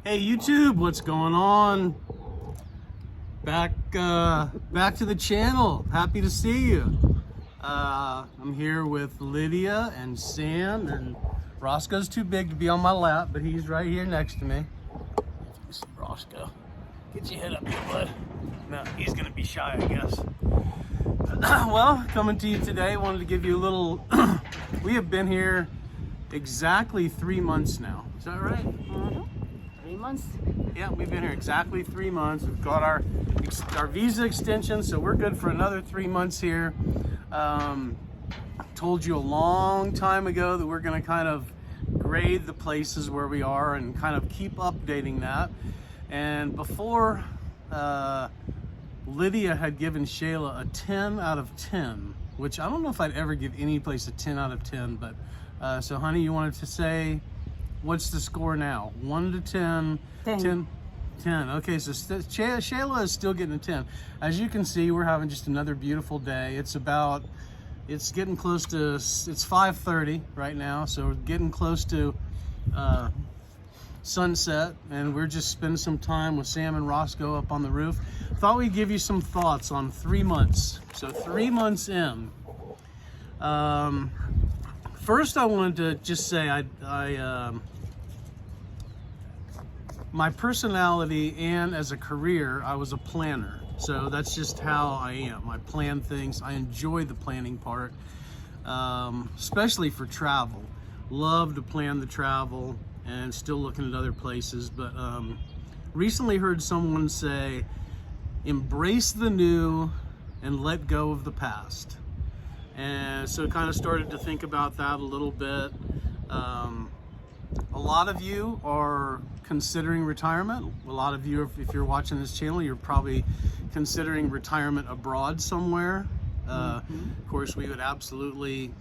Hey YouTube, what's going on? Back to the channel. Happy to see you. I'm here with Lydia and Sam, and Roscoe's too big to be on my lap, but he's right here next to me. If you see Roscoe, get your head up here, bud. No, he's gonna be shy, I guess. Well, coming to you today, wanted to give you a little. We have been here exactly 3 months now. Is that right? 3 months. Yeah, we've been here exactly 3 months. We've got our visa extension, so we're good for another 3 months here. Told you a long time ago that we're going to kind of grade the places where we are and kind of keep updating that. And before, Lydia had given Xela a 10 out of 10, which I don't know if I'd ever give any place a 10 out of 10, but so honey, you wanted to say, what's the score now? 1 to 10? 10. 10. Okay, so Xela is still getting a 10. As you can see, we're having just another beautiful day. It's getting close to, it's 5:30 right now, so we're getting close to sunset, and we're just spending some time with Sam and Roscoe up on the roof. Thought we'd give you some thoughts on 3 months. So 3 months in. First, I wanted to just say my personality and as a career, I was a planner. So that's just how I am. I plan things. I enjoy the planning part, especially for travel. Love to plan the travel and still looking at other places. But recently heard someone say, embrace the new and let go of the past. And so kind of started to think about that a little bit. A lot of you are considering retirement. A lot of you, if you're watching this channel, you're probably considering retirement abroad somewhere. Of course, we would absolutely,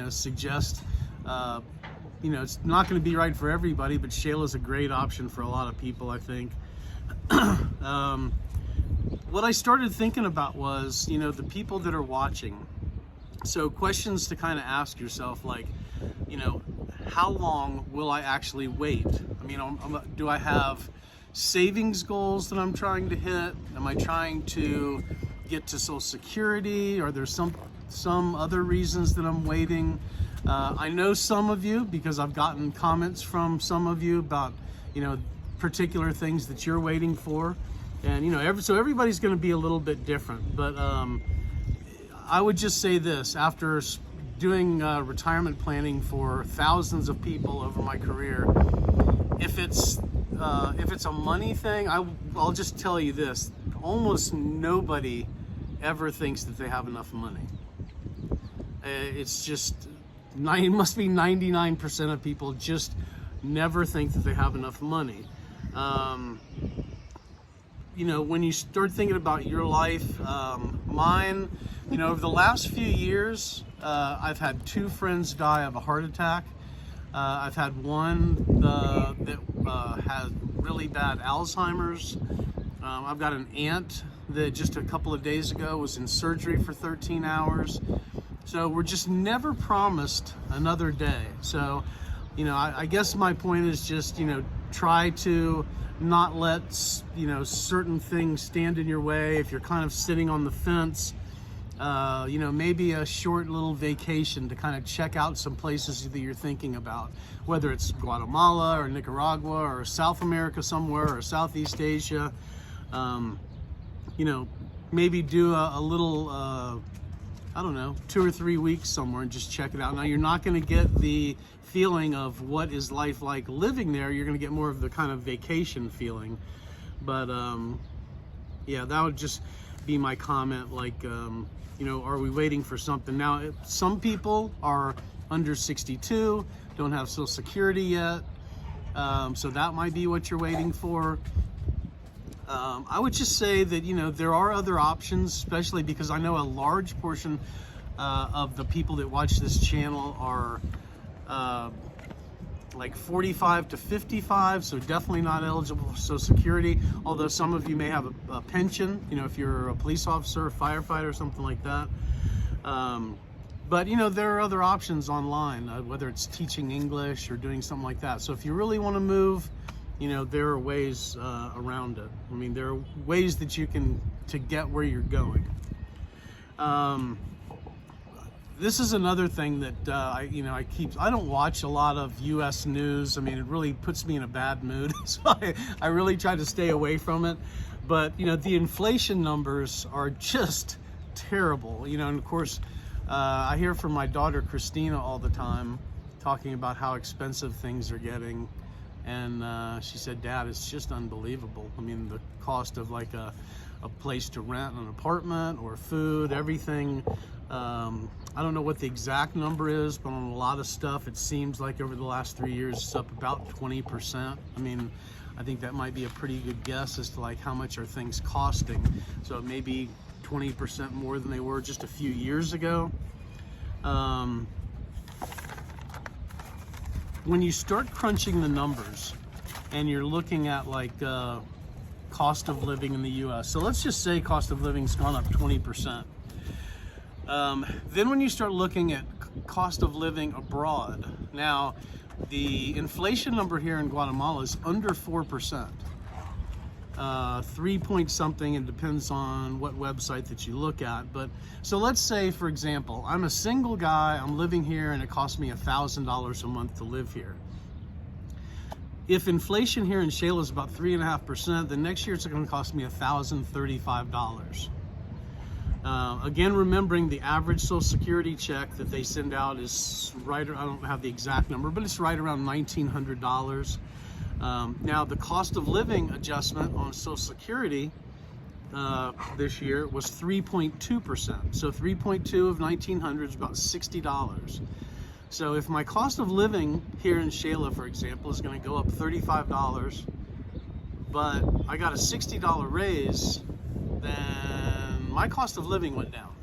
suggest, it's not going to be right for everybody, but Xela is a great option for a lot of people, I think. What I started thinking about was, the people that are watching. So questions to kind of ask yourself, like, how long will I actually wait? I mean, do I have savings goals that I'm trying to hit? Am I trying to get to Social Security? Are there some other reasons that I'm waiting? I know some of you, because I've gotten comments from some of you about, particular things that you're waiting for. And, so everybody's going to be a little bit different. But I would just say this, after doing retirement planning for thousands of people over my career, if it's a money thing, I'll just tell you this: almost nobody ever thinks that they have enough money. It's just it must be 99% of people just never think that they have enough money. When you start thinking about your life, mine, over the last few years, I've had 2 friends die of a heart attack. I've had one that has really bad Alzheimer's. I've got an aunt that just a couple of days ago was in surgery for 13 hours. So we're just never promised another day. So, I guess my point is just, try to not let, certain things stand in your way. If you're kind of sitting on the fence, maybe a short little vacation to kind of check out some places that you're thinking about, whether it's Guatemala or Nicaragua or South America somewhere or Southeast Asia. Maybe do a little, 2 or 3 weeks somewhere and just check it out. Now, you're not going to get the feeling of what is life like living there. You're going to get more of the kind of vacation feeling. But yeah, that would just be my comment. Like, are we waiting for something? Now, some people are under 62, don't have Social Security yet, so that might be what you're waiting for. I would just say that, there are other options, especially because I know a large portion of the people that watch this channel are like 45 to 55, so definitely not eligible for Social Security, although some of you may have a pension, if you're a police officer, a firefighter, something like that. But there are other options online, whether it's teaching English or doing something like that. So if you really want to move, there are ways around it. I mean, there are ways that you can to get where you're going. This is another thing that I don't watch a lot of U.S. news. I mean, it really puts me in a bad mood, so I really try to stay away from it. But the inflation numbers are just terrible. And of course, I hear from my daughter Christina all the time talking about how expensive things are getting, and she said, "Dad, it's just unbelievable. I mean, the cost of like a place to rent an apartment or food, everything." I don't know what the exact number is, but on a lot of stuff, it seems like over the last 3 years, it's up about 20%. I mean, I think that might be a pretty good guess as to like how much are things costing. So it may be 20% more than they were just a few years ago. When you start crunching the numbers and you're looking at like cost of living in the US, so let's just say cost of living's gone up 20%. Then when you start looking at cost of living abroad, now the inflation number here in Guatemala is under 4%. 3 point something, it depends on what website that you look at. But so let's say, for example, I'm a single guy, I'm living here, and it costs me $1,000 a month to live here. If inflation here in Xela is about 3.5%, then next year it's going to cost me $1,035. Again, remembering the average Social Security check that they send out is right, I don't have the exact number, but it's right around $1,900. Now, the cost of living adjustment on Social Security this year was 3.2%. So 3.2 of 1,900 is about $60. So if my cost of living here in Xela, for example, is going to go up $35, but I got a $60 raise, then my cost of living went down.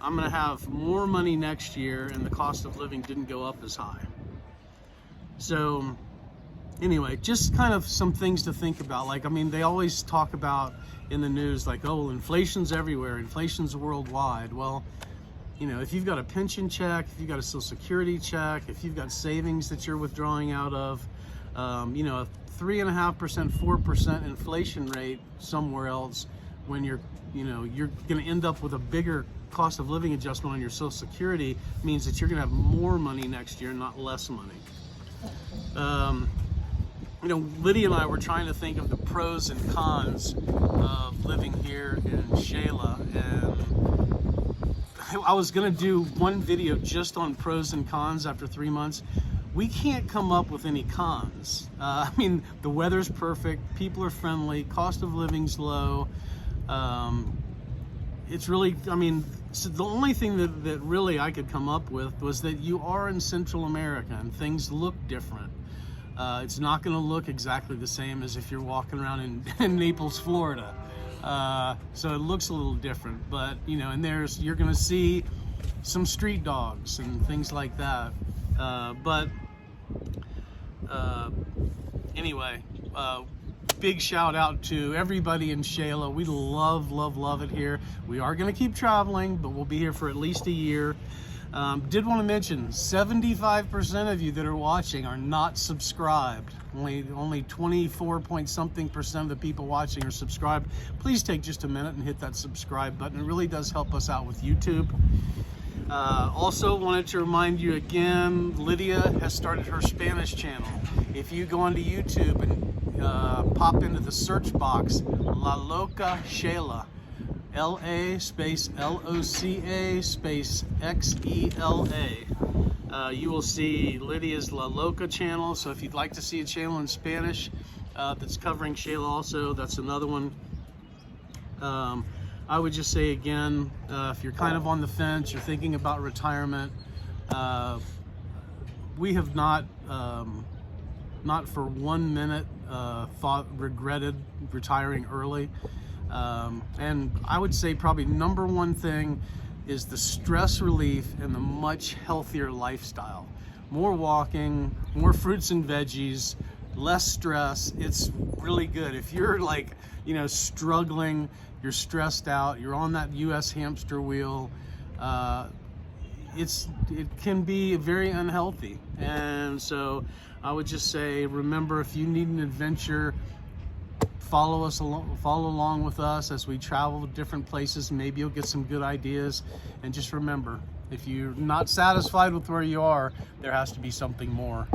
I'm going to have more money next year, and the cost of living didn't go up as high. So anyway, just kind of some things to think about. Like, I mean, they always talk about in the news, like, oh, well, inflation's everywhere, inflation's worldwide. Well, if you've got a pension check, if you've got a Social Security check, if you've got savings that you're withdrawing out of, a 3.5%, 4% inflation rate somewhere else, when you're going to end up with a bigger cost of living adjustment on your Social Security, means that you're going to have more money next year, not less money. Lydia and I were trying to think of the pros and cons of living here in Xela, and I was going to do one video just on pros and cons after 3 months. We can't come up with any cons. I mean, the weather's perfect, people are friendly, cost of living's low. It's really, so the only thing that really I could come up with was that you are in Central America and things look different. It's not going to look exactly the same as if you're walking around in Naples, Florida. So it looks a little different, but and you're going to see some street dogs and things like that. Anyway, big shout out to everybody in Xela. We love it here. We are going to keep traveling, but we'll be here for at least a year. Did want to mention 75% of you that are watching are not subscribed. Only 24 point something percent of the people watching are subscribed. Please take just a minute and hit that subscribe button. It really does help us out with YouTube. Also wanted to remind you again, Lydia has started her Spanish channel. If you go onto YouTube and pop into the search box, La Loca Xela, LA space LOCA space XELA. You will see Lydia's La Loca channel. So if you'd like to see a channel in Spanish that's covering Xela also, that's another one. I would just say again, if you're kind of on the fence, you're thinking about retirement, we have not for 1 minute regretted retiring early. And I would say probably number one thing is the stress relief and the much healthier lifestyle. More walking, more fruits and veggies, less stress. It's really good. If you're like, struggling, you're stressed out, you're on that US hamster wheel, it can be very unhealthy. And so I would just say, remember, if you need an adventure, follow along with us as we travel to different places. Maybe you'll get some good ideas. And just remember, if you're not satisfied with where you are, there has to be something more.